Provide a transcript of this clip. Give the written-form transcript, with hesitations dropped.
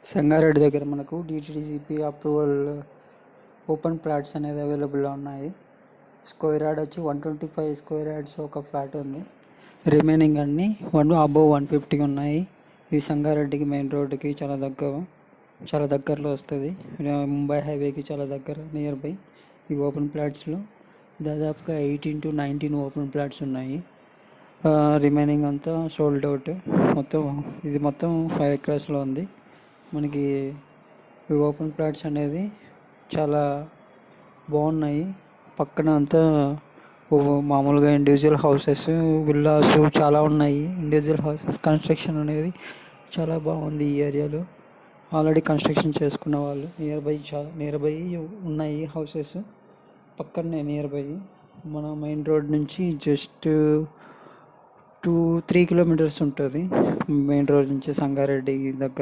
సంగారెడ్డి దగ్గర మనకు DTCP approval open plots అనేది అవైలబుల్లో ఉన్నాయి. స్క్వేర్ యార్డ్ వచ్చి 125 స్క్వేర్ యార్డ్స్ ఒక ఫ్లాట్ ఉంది. రిమైనింగ్ అన్నీ అబోవ్ 150 ఉన్నాయి. ఇవి సంగారెడ్డికి మెయిన్ రోడ్డుకి చాలా దగ్గరలో వస్తుంది. ముంబై హైవేకి చాలా దగ్గర నియర్ బై. ఈ ఓపెన్ ప్లాట్స్లో దాదాపుగా 18 to 19 ఓపెన్ ప్లాట్స్ ఉన్నాయి. రిమైనింగ్ అంతా సోల్డ్ అవుట్. ఇది మొత్తం 5 acres ఉంది. మనకి ఈ ఓపెన్ ప్లాట్స్ అనేది చాలా బాగున్నాయి. పక్కన అంతా మామూలుగా ఇండివిజువల్ హౌసెస్, విల్లాస్ చాలా ఉన్నాయి. ఇండివిజువల్ హౌసెస్ కన్స్ట్రక్షన్ అనేది చాలా బాగుంది. ఈ ఏరియాలో ఆల్రెడీ కన్స్ట్రక్షన్ చేసుకున్న వాళ్ళు నియర్ బై ఉన్నాయి హౌసెస్. పక్కనే నియర్ బై మన మెయిన్ రోడ్ నుంచి జస్ట్ 2-3 kilometers ఉంటుంది. మెయిన్ రోడ్ నుంచి సంగారెడ్డి దగ్గర.